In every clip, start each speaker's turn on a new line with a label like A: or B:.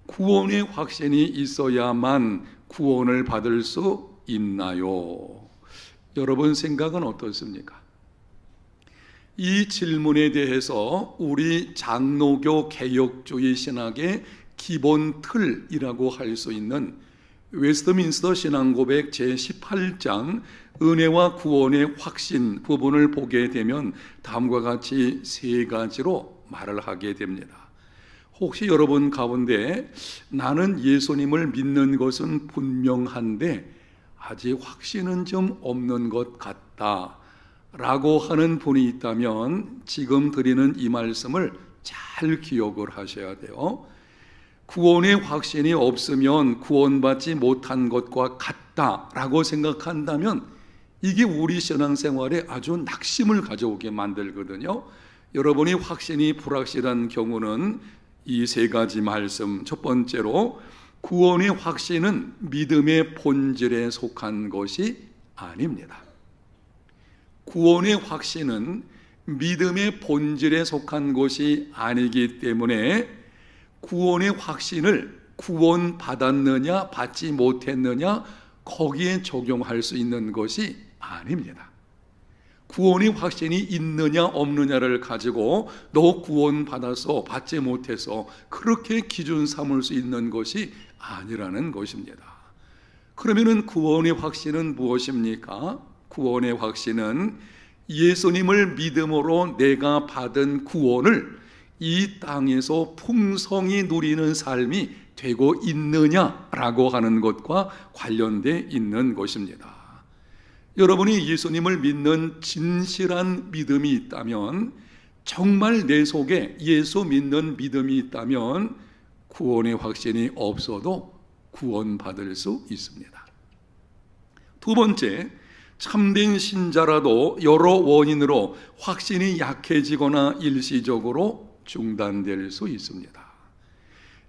A: 구원의 확신이 있어야만 구원을 받을 수 있나요? 여러분 생각은 어떻습니까? 이 질문에 대해서 우리 장로교 개혁주의 신학의 기본 틀이라고 할 수 있는 웨스트민스터 신앙고백 제18장 은혜와 구원의 확신 부분을 보게 되면 다음과 같이 세 가지로 말을 하게 됩니다. 혹시 여러분 가운데 나는 예수님을 믿는 것은 분명한데 아직 확신은 좀 없는 것 같다 라고 하는 분이 있다면 지금 드리는 이 말씀을 잘 기억을 하셔야 돼요. 구원의 확신이 없으면 구원받지 못한 것과 같다라고 생각한다면 이게 우리 신앙생활에 아주 낙심을 가져오게 만들거든요. 여러분이 확신이 불확실한 경우는 이 세 가지 말씀, 첫 번째로 구원의 확신은 믿음의 본질에 속한 것이 아닙니다. 구원의 확신은 믿음의 본질에 속한 것이 아니기 때문에 구원의 확신을 구원받았느냐 받지 못했느냐 거기에 적용할 수 있는 것이 아닙니다. 구원의 확신이 있느냐 없느냐를 가지고 너 구원받아서 받지 못해서 그렇게 기준 삼을 수 있는 것이 아니라는 것입니다. 그러면은 구원의 확신은 무엇입니까? 구원의 확신은 예수님을 믿음으로 내가 받은 구원을 이 땅에서 풍성히 누리는 삶이 되고 있느냐라고 하는 것과 관련되어 있는 것입니다. 여러분이 예수님을 믿는 진실한 믿음이 있다면, 정말 내 속에 예수 믿는 믿음이 있다면 구원의 확신이 없어도 구원받을 수 있습니다. 두 번째, 참된 신자라도 여러 원인으로 확신이 약해지거나 일시적으로 중단될 수 있습니다.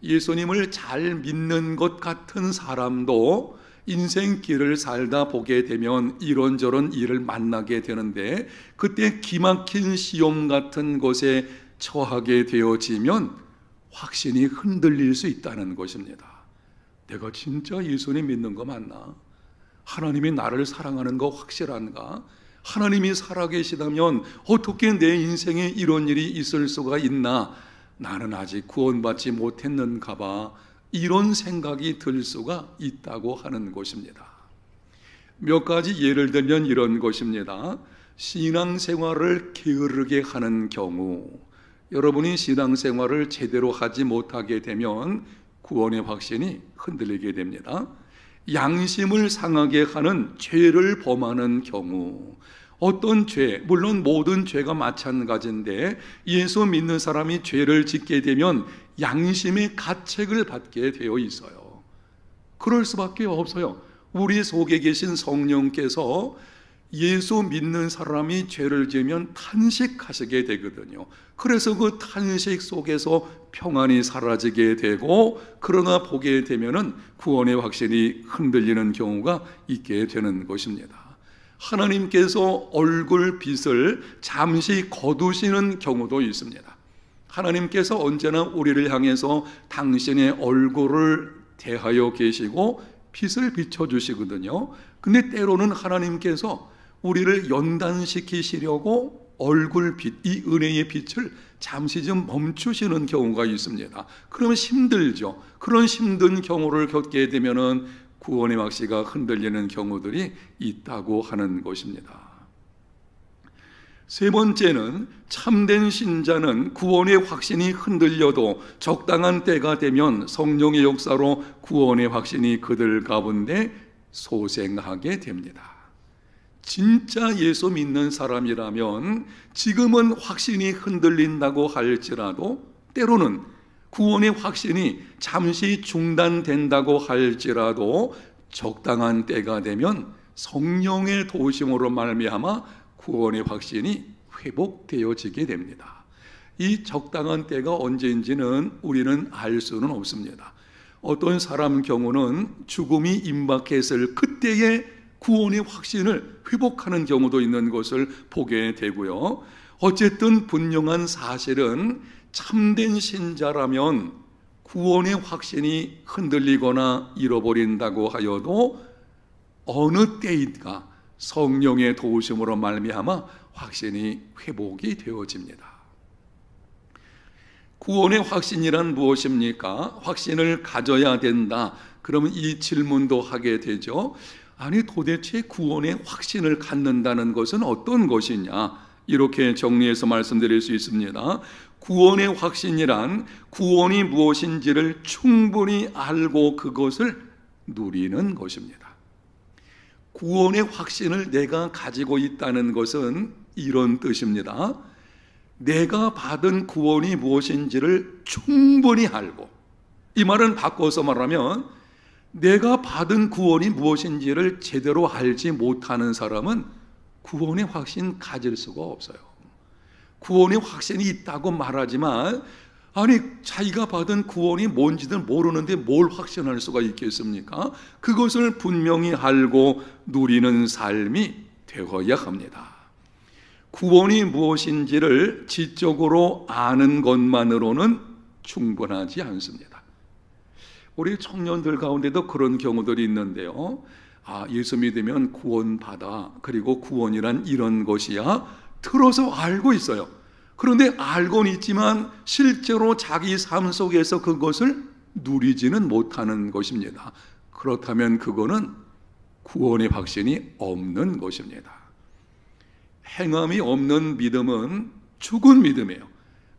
A: 예수님을 잘 믿는 것 같은 사람도 인생길을 살다 보게 되면 이런저런 일을 만나게 되는데 그때 기막힌 시험 같은 것에 처하게 되어지면 확신이 흔들릴 수 있다는 것입니다. 내가 진짜 예수님 믿는 거 맞나? 하나님이 나를 사랑하는 거 확실한가? 하나님이 살아계시다면 어떻게 내 인생에 이런 일이 있을 수가 있나? 나는 아직 구원받지 못했는가 봐. 이런 생각이 들 수가 있다고 하는 것입니다. 몇 가지 예를 들면 이런 것입니다. 신앙생활을 게으르게 하는 경우, 여러분이 신앙생활을 제대로 하지 못하게 되면 구원의 확신이 흔들리게 됩니다. 양심을 상하게 하는 죄를 범하는 경우, 어떤 죄, 물론 모든 죄가 마찬가지인데 예수 믿는 사람이 죄를 짓게 되면 양심의 가책을 받게 되어 있어요. 그럴 수밖에 없어요. 우리 속에 계신 성령께서 예수 믿는 사람이 죄를 지으면 탄식하시게 되거든요. 그래서 그 탄식 속에서 평안이 사라지게 되고, 그러나 보게 되면은 구원의 확신이 흔들리는 경우가 있게 되는 것입니다. 하나님께서 얼굴 빛을 잠시 거두시는 경우도 있습니다. 하나님께서 언제나 우리를 향해서 당신의 얼굴을 대하여 계시고 빛을 비춰주시거든요. 근데 때로는 하나님께서 우리를 연단시키시려고 얼굴빛, 이 은혜의 빛을 잠시 좀 멈추시는 경우가 있습니다. 그러면 힘들죠. 그런 힘든 경우를 겪게 되면은 구원의 확신이 흔들리는 경우들이 있다고 하는 것입니다. 세 번째는 참된 신자는 구원의 확신이 흔들려도 적당한 때가 되면 성령의 역사로 구원의 확신이 그들 가운데 소생하게 됩니다. 진짜 예수 믿는 사람이라면 지금은 확신이 흔들린다고 할지라도 때로는 구원의 확신이 잠시 중단된다고 할지라도 적당한 때가 되면 성령의 도우심으로 말미암아 구원의 확신이 회복되어지게 됩니다. 이 적당한 때가 언제인지는 우리는 알 수는 없습니다. 어떤 사람 경우는 죽음이 임박했을 그때에 구원의 확신을 회복하는 경우도 있는 것을 보게 되고요. 어쨌든 분명한 사실은 참된 신자라면 구원의 확신이 흔들리거나 잃어버린다고 하여도 어느 때인가 성령의 도우심으로 말미암아 확신이 회복이 되어집니다. 구원의 확신이란 무엇입니까? 확신을 가져야 된다. 그러면 이 질문도 하게 되죠. 아니, 도대체 구원의 확신을 갖는다는 것은 어떤 것이냐? 이렇게 정리해서 말씀드릴 수 있습니다. 구원의 확신이란 구원이 무엇인지를 충분히 알고 그것을 누리는 것입니다. 구원의 확신을 내가 가지고 있다는 것은 이런 뜻입니다. 내가 받은 구원이 무엇인지를 충분히 알고, 이 말은 바꿔서 말하면 내가 받은 구원이 무엇인지를 제대로 알지 못하는 사람은 구원의 확신 가질 수가 없어요. 구원의 확신이 있다고 말하지만 아니, 자기가 받은 구원이 뭔지를 모르는데 뭘 확신할 수가 있겠습니까? 그것을 분명히 알고 누리는 삶이 되어야 합니다. 구원이 무엇인지를 지적으로 아는 것만으로는 충분하지 않습니다. 우리 청년들 가운데도 그런 경우들이 있는데요. 예수 믿으면 구원받아. 그리고 구원이란 이런 것이야. 들어서 알고 있어요. 그런데 알고는 있지만 실제로 자기 삶 속에서 그것을 누리지는 못하는 것입니다. 그렇다면 그거는 구원의 확신이 없는 것입니다. 행함이 없는 믿음은 죽은 믿음이에요.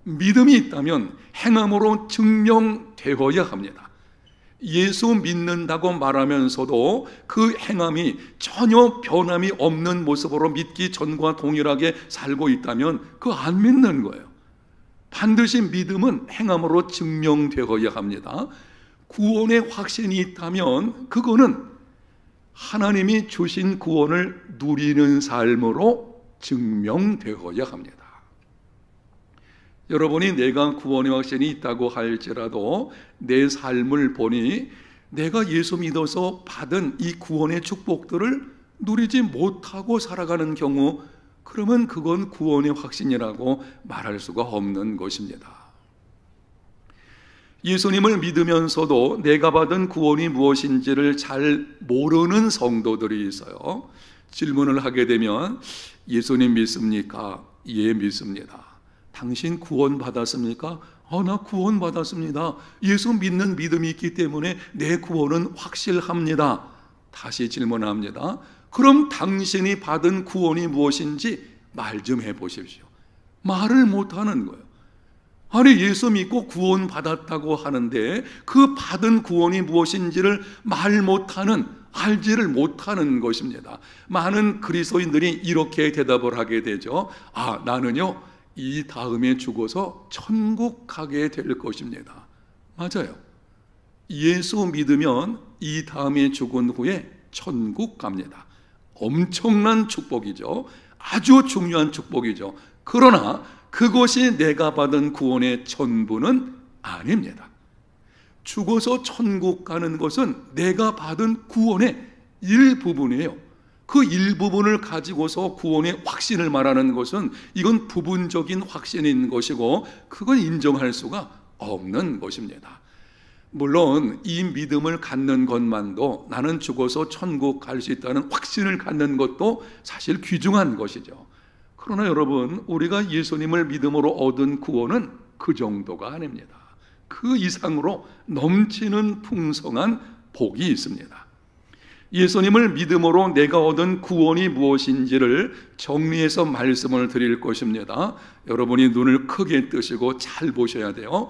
A: 믿음이 있다면 행함으로 증명되어야 합니다. 예수 믿는다고 말하면서도 그 행함이 전혀 변함이 없는 모습으로 믿기 전과 동일하게 살고 있다면 그거 안 믿는 거예요. 반드시 믿음은 행함으로 증명되어야 합니다. 구원의 확신이 있다면 그거는 하나님이 주신 구원을 누리는 삶으로 증명되어야 합니다. 여러분이 내가 구원의 확신이 있다고 할지라도 내 삶을 보니 내가 예수 믿어서 받은 이 구원의 축복들을 누리지 못하고 살아가는 경우, 그러면 그건 구원의 확신이라고 말할 수가 없는 것입니다. 예수님을 믿으면서도 내가 받은 구원이 무엇인지를 잘 모르는 성도들이 있어요. 질문을 하게 되면 예수님 믿습니까? 예, 믿습니다. 당신 구원 받았습니까? 나 구원 받았습니다. 예수 믿는 믿음이 있기 때문에 내 구원은 확실합니다. 다시 질문합니다. 그럼 당신이 받은 구원이 무엇인지 말 좀 해보십시오. 말을 못하는 거예요. 아니, 예수 믿고 구원 받았다고 하는데 그 받은 구원이 무엇인지를 말 못하는, 알지를 못하는 것입니다. 많은 그리스도인들이 이렇게 대답을 하게 되죠. 나는요 이 다음에 죽어서 천국 가게 될 것입니다. 맞아요. 예수 믿으면 이 다음에 죽은 후에 천국 갑니다. 엄청난 축복이죠. 아주 중요한 축복이죠. 그러나 그것이 내가 받은 구원의 전부는 아닙니다. 죽어서 천국 가는 것은 내가 받은 구원의 일부분이에요. 그 일부분을 가지고서 구원의 확신을 말하는 것은 이건 부분적인 확신인 것이고 그건 인정할 수가 없는 것입니다. 물론 이 믿음을 갖는 것만도, 나는 죽어서 천국 갈 수 있다는 확신을 갖는 것도 사실 귀중한 것이죠. 그러나 여러분, 우리가 예수님을 믿음으로 얻은 구원은 그 정도가 아닙니다. 그 이상으로 넘치는 풍성한 복이 있습니다. 예수님을 믿음으로 내가 얻은 구원이 무엇인지를 정리해서 말씀을 드릴 것입니다. 여러분이 눈을 크게 뜨시고 잘 보셔야 돼요.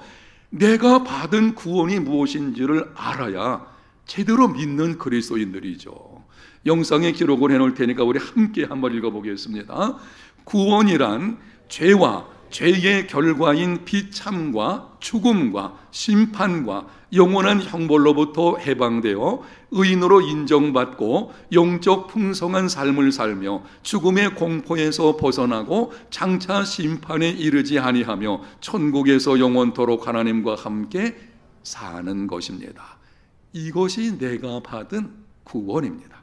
A: 내가 받은 구원이 무엇인지를 알아야 제대로 믿는 그리스도인들이죠. 영상에 기록을 해놓을 테니까 우리 함께 한번 읽어보겠습니다. 구원이란 죄와 죄의 결과인 비참과 죽음과 심판과 영원한 형벌로부터 해방되어 의인으로 인정받고 영적 풍성한 삶을 살며 죽음의 공포에서 벗어나고 장차 심판에 이르지 아니하며 천국에서 영원토록 하나님과 함께 사는 것입니다. 이것이 내가 받은 구원입니다.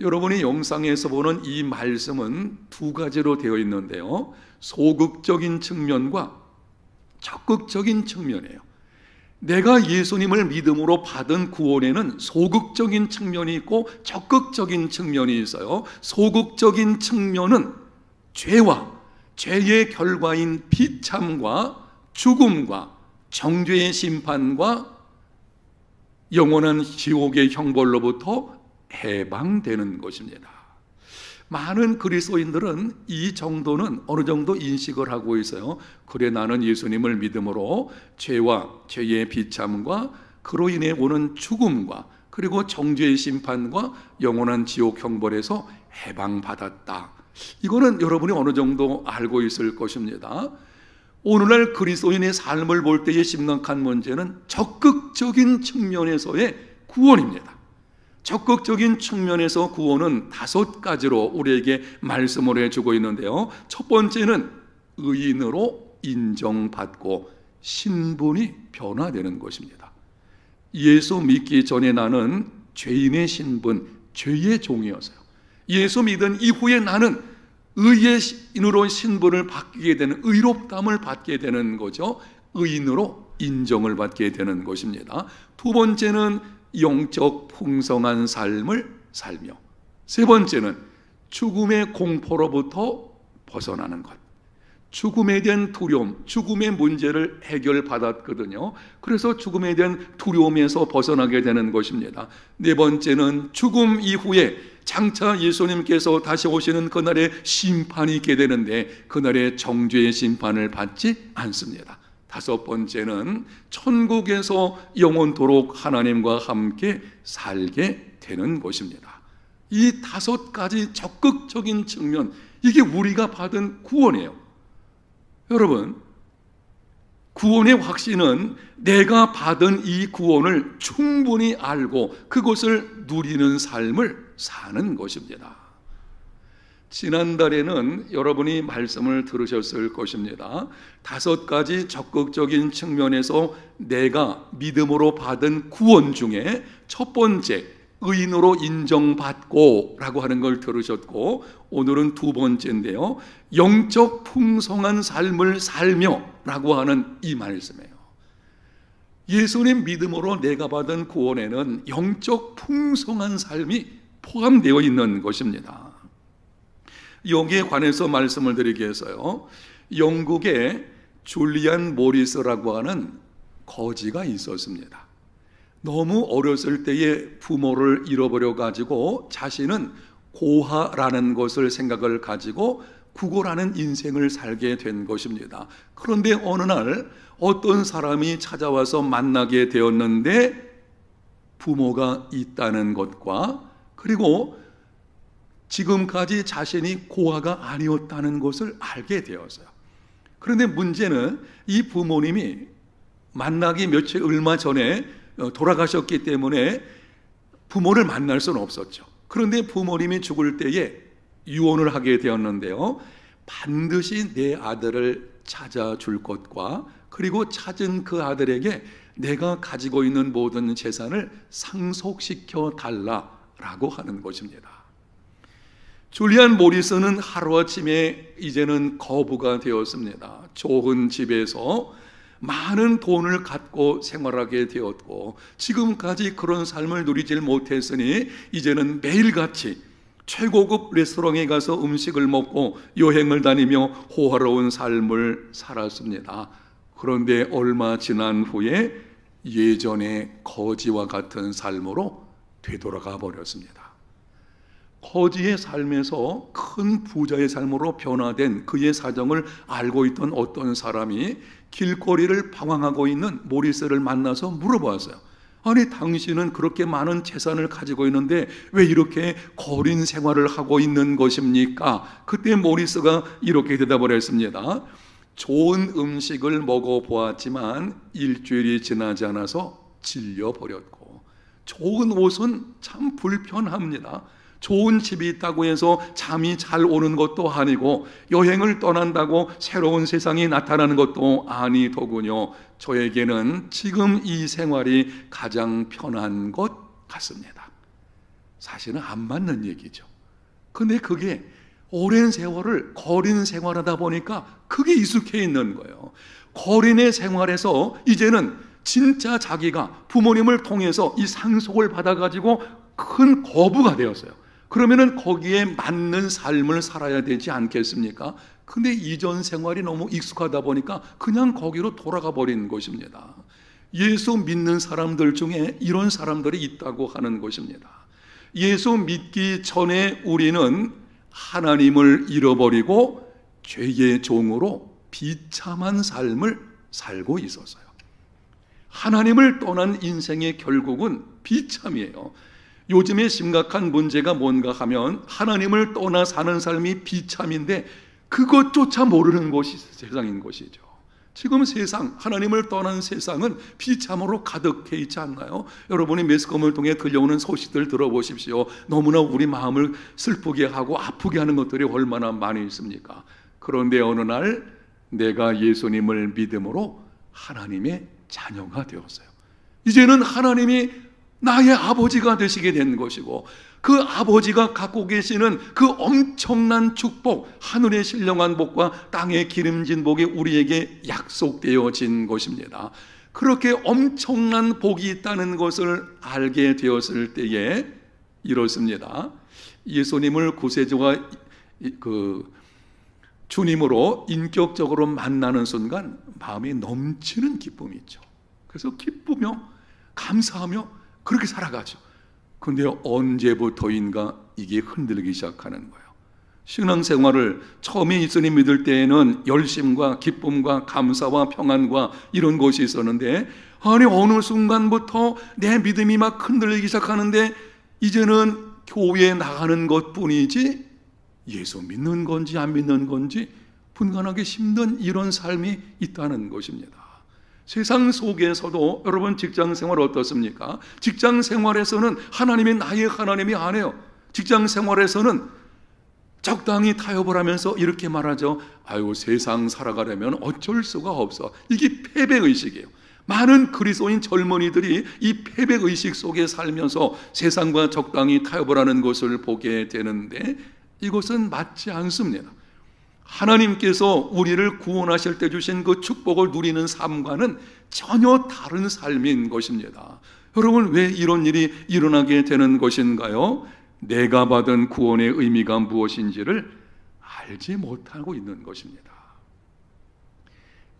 A: 여러분이 영상에서 보는 이 말씀은 두 가지로 되어 있는데요. 소극적인 측면과 적극적인 측면이에요. 내가 예수님을 믿음으로 받은 구원에는 소극적인 측면이 있고 적극적인 측면이 있어요. 소극적인 측면은 죄와 죄의 결과인 비참과 죽음과 정죄의 심판과 영원한 지옥의 형벌로부터 해방되는 것입니다. 많은 그리스도인들은 이 정도는 어느 정도 인식을 하고 있어요. 그래, 나는 예수님을 믿음으로 죄와 죄의 비참과 그로 인해 오는 죽음과 그리고 정죄의 심판과 영원한 지옥 형벌에서 해방받았다. 이거는 여러분이 어느 정도 알고 있을 것입니다. 오늘날 그리스도인의 삶을 볼 때의 심각한 문제는 적극적인 측면에서의 구원입니다. 적극적인 측면에서 구원은 5가지로 우리에게 말씀을 해주고 있는데요. 첫 번째는 의인으로 인정받고 신분이 변화되는 것입니다. 예수 믿기 전에 나는 죄인의 신분, 죄의 종이었어요. 예수 믿은 이후에 나는 의인으로 신분을 바뀌게 되는, 의롭담을 받게 되는 거죠. 의인으로 인정을 받게 되는 것입니다. 두 번째는 영적 풍성한 삶을 살며, 세 번째는 죽음의 공포로부터 벗어나는 것. 죽음에 대한 두려움, 죽음의 문제를 해결받았거든요. 그래서 죽음에 대한 두려움에서 벗어나게 되는 것입니다. 네 번째는 죽음 이후에 장차 예수님께서 다시 오시는 그날에 심판이 있게 되는데 그날에 정죄의 심판을 받지 않습니다. 다섯 번째는 천국에서 영원토록 하나님과 함께 살게 되는 것입니다. 이 5가지 적극적인 측면, 이게 우리가 받은 구원이에요. 여러분, 구원의 확신은 내가 받은 이 구원을 충분히 알고 그것을 누리는 삶을 사는 것입니다. 지난달에는 여러분이 말씀을 들으셨을 것입니다. 5가지 적극적인 측면에서 내가 믿음으로 받은 구원 중에 첫 번째, 의인으로 인정받고 라고 하는 걸 들으셨고, 오늘은 두 번째인데요, 영적 풍성한 삶을 살며 라고 하는 이 말씀이에요. 예수님 믿음으로 내가 받은 구원에는 영적 풍성한 삶이 포함되어 있는 것입니다. 여기에 관해서 말씀을 드리기 위해서요, 영국에 줄리안 모리스라고 하는 거지가 있었습니다. 너무 어렸을 때에 부모를 잃어버려 가지고 자신은 고아라는 것을 생각을 가지고 구걸하는 인생을 살게 된 것입니다. 그런데 어느 날 어떤 사람이 찾아와서 만나게 되었는데 부모가 있다는 것과 그리고 지금까지 자신이 고아가 아니었다는 것을 알게 되었어요. 그런데 문제는 이 부모님이 만나기 얼마 전에 돌아가셨기 때문에 부모를 만날 수는 없었죠. 그런데 부모님이 죽을 때에 유언을 하게 되었는데요, 반드시 내 아들을 찾아줄 것과 그리고 찾은 그 아들에게 내가 가지고 있는 모든 재산을 상속시켜 달라라고 하는 것입니다. 줄리안 모리스는 하루아침에 이제는 거부가 되었습니다. 좋은 집에서 많은 돈을 갖고 생활하게 되었고 지금까지 그런 삶을 누리질 못했으니 이제는 매일같이 최고급 레스토랑에 가서 음식을 먹고 여행을 다니며 호화로운 삶을 살았습니다. 그런데 얼마 지난 후에 예전의 거지와 같은 삶으로 되돌아가 버렸습니다. 거지의 삶에서 큰 부자의 삶으로 변화된 그의 사정을 알고 있던 어떤 사람이 길거리를 방황하고 있는 모리스를 만나서 물어보았어요. 아니, 당신은 그렇게 많은 재산을 가지고 있는데 왜 이렇게 거린 생활을 하고 있는 것입니까? 그때 모리스가 이렇게 대답을 했습니다. 좋은 음식을 먹어보았지만 일주일이 지나지 않아서 질려버렸고, 좋은 옷은 참 불편합니다. 좋은 집이 있다고 해서 잠이 잘 오는 것도 아니고 여행을 떠난다고 새로운 세상이 나타나는 것도 아니더군요. 저에게는 지금 이 생활이 가장 편한 것 같습니다. 사실은 안 맞는 얘기죠. 근데 그게 오랜 세월을 거린 생활하다 보니까 그게 익숙해 있는 거예요. 거린의 생활에서 이제는 진짜 자기가 부모님을 통해서 이 상속을 받아가지고 큰 거부가 되었어요. 그러면은 거기에 맞는 삶을 살아야 되지 않겠습니까? 근데 이전 생활이 너무 익숙하다 보니까 그냥 거기로 돌아가 버린 것입니다. 예수 믿는 사람들 중에 이런 사람들이 있다고 하는 것입니다. 예수 믿기 전에 우리는 하나님을 잃어버리고 죄의 종으로 비참한 삶을 살고 있었어요. 하나님을 떠난 인생의 결국은 비참이에요. 요즘에 심각한 문제가 뭔가 하면 하나님을 떠나 사는 삶이 비참인데 그것조차 모르는 것이 세상인 것이죠. 지금 세상, 하나님을 떠난 세상은 비참으로 가득해 있지 않나요? 여러분이 매스컴을 통해 들려오는 소식들 들어보십시오. 너무나 우리 마음을 슬프게 하고 아프게 하는 것들이 얼마나 많이 있습니까? 그런데 어느 날 내가 예수님을 믿음으로 하나님의 자녀가 되었어요. 이제는 하나님이 나의 아버지가 되시게 된 것이고, 그 아버지가 갖고 계시는 그 엄청난 축복, 하늘의 신령한 복과 땅의 기름진 복이 우리에게 약속되어진 것입니다. 그렇게 엄청난 복이 있다는 것을 알게 되었을 때에 이렇습니다. 예수님을 구세주와 주님으로 인격적으로 만나는 순간 마음이 넘치는 기쁨이 있죠. 그래서 기쁘며 감사하며 그렇게 살아가죠. 그런데 언제부터인가 이게 흔들리기 시작하는 거예요. 신앙생활을 처음에 예수님 믿을 때에는 열심과 기쁨과 감사와 평안과 이런 것이 있었는데, 아니 어느 순간부터 내 믿음이 막 흔들리기 시작하는데 이제는 교회에 나가는 것뿐이지 예수 믿는 건지 안 믿는 건지 분간하기 힘든 이런 삶이 있다는 것입니다. 세상 속에서도 여러분 직장생활 어떻습니까? 직장생활에서는 하나님이 나의 하나님이 아니에요. 직장생활에서는 적당히 타협을 하면서 이렇게 말하죠. 아유, 세상 살아가려면 어쩔 수가 없어. 이게 패배의식이에요. 많은 그리스도인 젊은이들이 이 패배의식 속에 살면서 세상과 적당히 타협을 하는 것을 보게 되는데 이것은 맞지 않습니다. 하나님께서 우리를 구원하실 때 주신 그 축복을 누리는 삶과는 전혀 다른 삶인 것입니다. 여러분, 왜 이런 일이 일어나게 되는 것인가요? 내가 받은 구원의 의미가 무엇인지를 알지 못하고 있는 것입니다.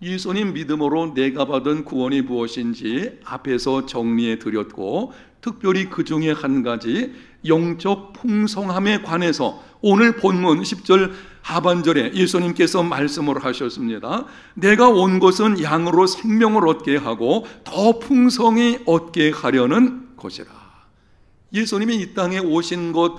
A: 예수님 믿음으로 내가 받은 구원이 무엇인지 앞에서 정리해 드렸고, 특별히 그 중에 한 가지 영적 풍성함에 관해서 오늘 본문 10절 하반절에 예수님께서 말씀을 하셨습니다. 내가 온 것은 양으로 생명을 얻게 하고 더 풍성히 얻게 하려는 것이라. 예수님이 이 땅에 오신 것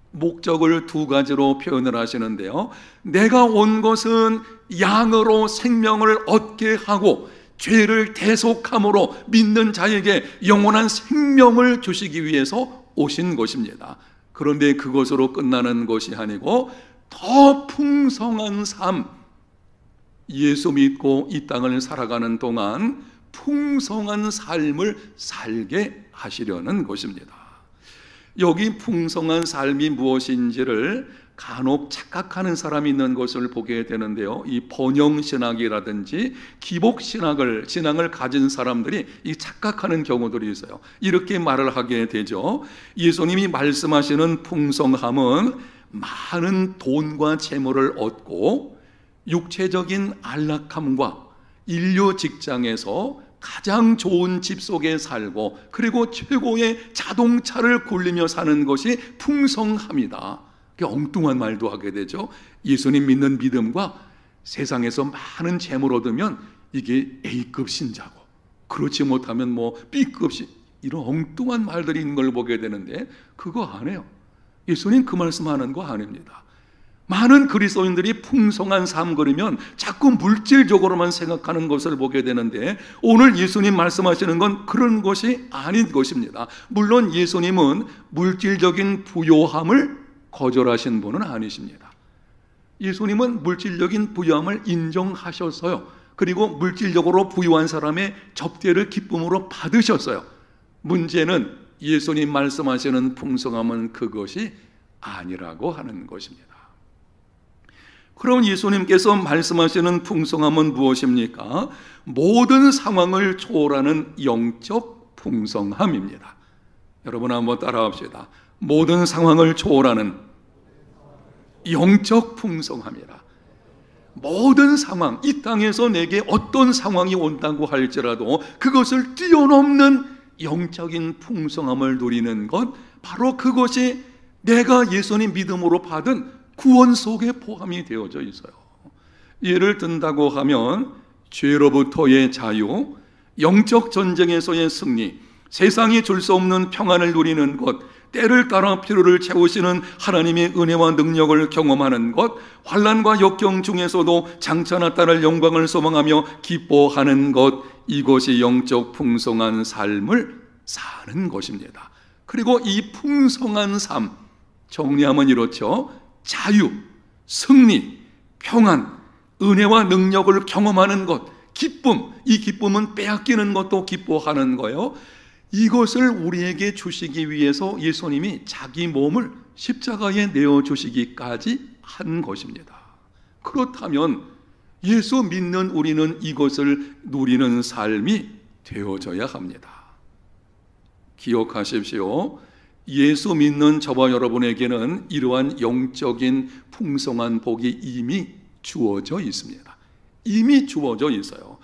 A: 목적을 두 가지로 표현을 하시는데요. 내가 온 것은 양으로 생명을 얻게 하고 죄를 대속함으로 믿는 자에게 영원한 생명을 주시기 위해서 오신 것입니다. 그런데 그것으로 끝나는 것이 아니고 더 풍성한 삶, 예수 믿고 이 땅을 살아가는 동안 풍성한 삶을 살게 하시려는 것입니다. 여기 풍성한 삶이 무엇인지를 간혹 착각하는 사람이 있는 것을 보게 되는데요. 이 번영신학이라든지 기복신학을 진앙을 가진 사람들이 이 착각하는 경우들이 있어요. 이렇게 말을 하게 되죠. 예수님이 말씀하시는 풍성함은 많은 돈과 재물을 얻고 육체적인 안락함과 인류 직장에서 가장 좋은 집 속에 살고 그리고 최고의 자동차를 굴리며 사는 것이 풍성함이다. 엉뚱한 말도 하게 되죠. 예수님 믿는 믿음과 세상에서 많은 재물 얻으면 이게 A급 신자고, 그렇지 못하면 뭐 B급 이런 엉뚱한 말들이 있는 걸 보게 되는데 그거 아니에요. 예수님 그 말씀하는 거 아닙니다. 많은 그리스도인들이 풍성한 삶 그리면 자꾸 물질적으로만 생각하는 것을 보게 되는데 오늘 예수님 말씀하시는 건 그런 것이 아닌 것입니다. 물론 예수님은 물질적인 부요함을 거절하신 분은 아니십니다. 예수님은 물질적인 부요함을 인정하셨어요. 그리고 물질적으로 부유한 사람의 접대를 기쁨으로 받으셨어요. 문제는 예수님 말씀하시는 풍성함은 그것이 아니라고 하는 것입니다. 그럼 예수님께서 말씀하시는 풍성함은 무엇입니까? 모든 상황을 초월하는 영적 풍성함입니다. 여러분 한번 따라합시다. 모든 상황을 초월하는 영적 풍성함이라. 모든 상황, 이 땅에서 내게 어떤 상황이 온다고 할지라도 그것을 뛰어넘는 영적인 풍성함을 누리는 것, 바로 그것이 내가 예수님 믿음으로 받은 구원 속에 포함이 되어져 있어요. 예를 든다고 하면 죄로부터의 자유, 영적 전쟁에서의 승리, 세상이 줄 수 없는 평안을 누리는 것, 때를 따라 필요를 채우시는 하나님의 은혜와 능력을 경험하는 것, 환난과 역경 중에서도 장차나 따를 영광을 소망하며 기뻐하는 것, 이것이 영적 풍성한 삶을 사는 것입니다. 그리고 이 풍성한 삶, 정리하면 이렇죠. 자유, 승리, 평안, 은혜와 능력을 경험하는 것, 기쁨, 이 기쁨은 빼앗기는 것도 기뻐하는 거예요. 이것을 우리에게 주시기 위해서 예수님이 자기 몸을 십자가에 내어주시기까지 한 것입니다. 그렇다면 예수 믿는 우리는 이것을 누리는 삶이 되어져야 합니다. 기억하십시오. 예수 믿는 저와 여러분에게는 이러한 영적인 풍성한 복이 이미 주어져 있습니다. 이미 주어져 있어요.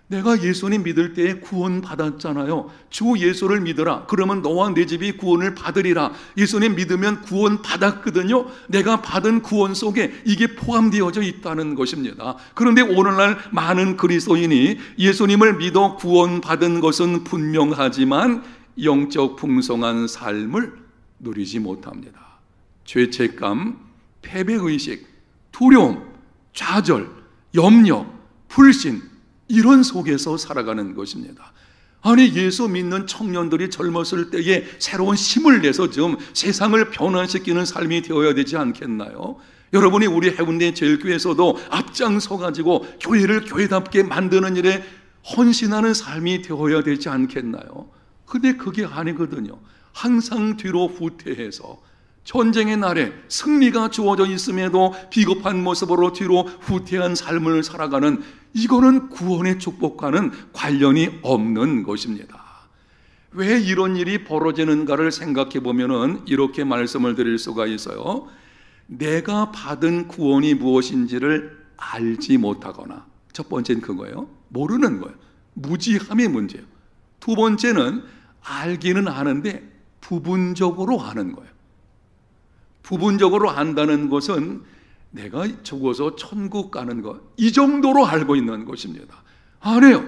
A: 내가 예수님 믿을 때에 구원 받았잖아요. 주 예수를 믿으라. 그러면 너와 내 집이 구원을 받으리라. 예수님 믿으면 구원 받았거든요. 내가 받은 구원 속에 이게 포함되어져 있다는 것입니다. 그런데 오늘날 많은 그리스도인이 예수님을 믿어 구원 받은 것은 분명하지만 영적 풍성한 삶을 누리지 못합니다. 죄책감, 패배의식, 두려움, 좌절, 염려, 불신, 이런 속에서 살아가는 것입니다. 아니, 예수 믿는 청년들이 젊었을 때에 새로운 힘을 내서 좀 세상을 변화시키는 삶이 되어야 되지 않겠나요? 여러분이 우리 해운대 제일교회에서도 앞장서 가지고 교회를 교회답게 만드는 일에 헌신하는 삶이 되어야 되지 않겠나요? 근데 그게 아니거든요. 항상 뒤로 후퇴해서 전쟁의 날에 승리가 주어져 있음에도 비겁한 모습으로 뒤로 후퇴한 삶을 살아가는, 이거는 구원의 축복과는 관련이 없는 것입니다. 왜 이런 일이 벌어지는가를 생각해 보면은 이렇게 말씀을 드릴 수가 있어요. 내가 받은 구원이 무엇인지를 알지 못하거나, 첫 번째는 그거예요. 모르는 거예요. 무지함의 문제예요. 두 번째는 알기는 아는데 부분적으로 아는 거예요. 부분적으로 안다는 것은 내가 죽어서 천국 가는 것, 이 정도로 알고 있는 것입니다. 아니에요.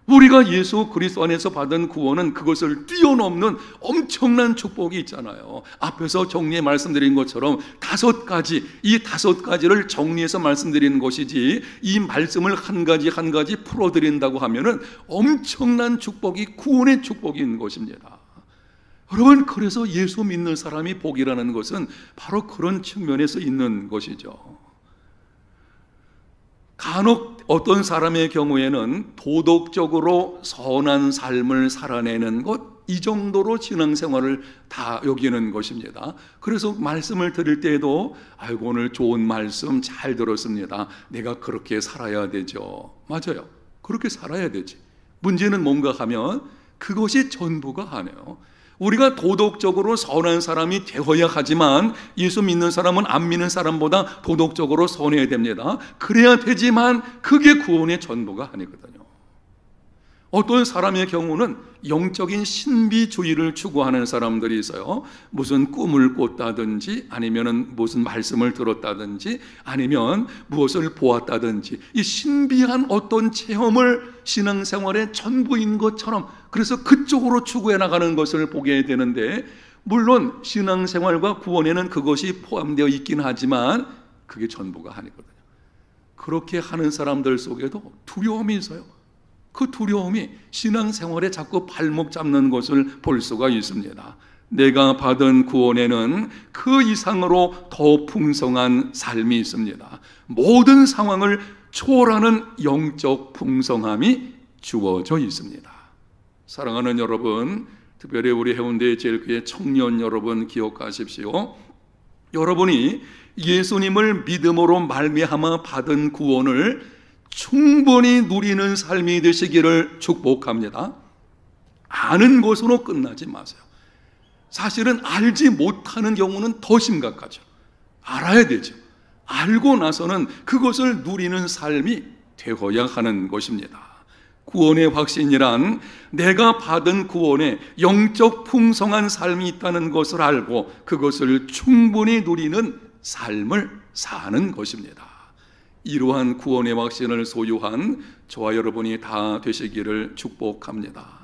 A: 우리가 예수 그리스도 안에서 받은 구원은 그것을 뛰어넘는 엄청난 축복이 있잖아요. 앞에서 정리해 말씀드린 것처럼 5가지, 이 5가지를 정리해서 말씀드리는 것이지, 이 말씀을 한 가지 한 가지 풀어드린다고 하면은 엄청난 축복이, 구원의 축복이 있는 것입니다. 여러분, 그래서 예수 믿는 사람이 복이라는 것은 바로 그런 측면에서 있는 것이죠. 간혹 어떤 사람의 경우에는 도덕적으로 선한 삶을 살아내는 것, 이 정도로 신앙생활을 다 여기는 것입니다. 그래서 말씀을 드릴 때에도 아이고 오늘 좋은 말씀 잘 들었습니다. 내가 그렇게 살아야 되죠. 맞아요. 그렇게 살아야 되지. 문제는 뭔가 하면 그것이 전부가 아니에요. 우리가 도덕적으로 선한 사람이 되어야 하지만 예수 믿는 사람은 안 믿는 사람보다 도덕적으로 선해야 됩니다. 그래야 되지만 그게 구원의 전부가 아니거든요. 어떤 사람의 경우는 영적인 신비주의를 추구하는 사람들이 있어요. 무슨 꿈을 꿨다든지 아니면 무슨 말씀을 들었다든지 아니면 무엇을 보았다든지, 이 신비한 어떤 체험을 신앙생활의 전부인 것처럼, 그래서 그쪽으로 추구해 나가는 것을 보게 되는데, 물론 신앙생활과 구원에는 그것이 포함되어 있긴 하지만 그게 전부가 아니거든요. 그렇게 하는 사람들 속에도 두려움이 있어요. 그 두려움이 신앙생활에 자꾸 발목 잡는 것을 볼 수가 있습니다. 내가 받은 구원에는 그 이상으로 더 풍성한 삶이 있습니다. 모든 상황을 초월하는 영적 풍성함이 주어져 있습니다. 사랑하는 여러분, 특별히 우리 해운대 제일교회 청년 여러분 기억하십시오. 여러분이 예수님을 믿음으로 말미암아 받은 구원을 충분히 누리는 삶이 되시기를 축복합니다. 아는 것으로 끝나지 마세요. 사실은 알지 못하는 경우는 더 심각하죠. 알아야 되죠. 알고 나서는 그것을 누리는 삶이 되어야 하는 것입니다. 구원의 확신이란 내가 받은 구원에 영적 풍성한 삶이 있다는 것을 알고 그것을 충분히 누리는 삶을 사는 것입니다. 이러한 구원의 확신을 소유한 저와 여러분이 다 되시기를 축복합니다.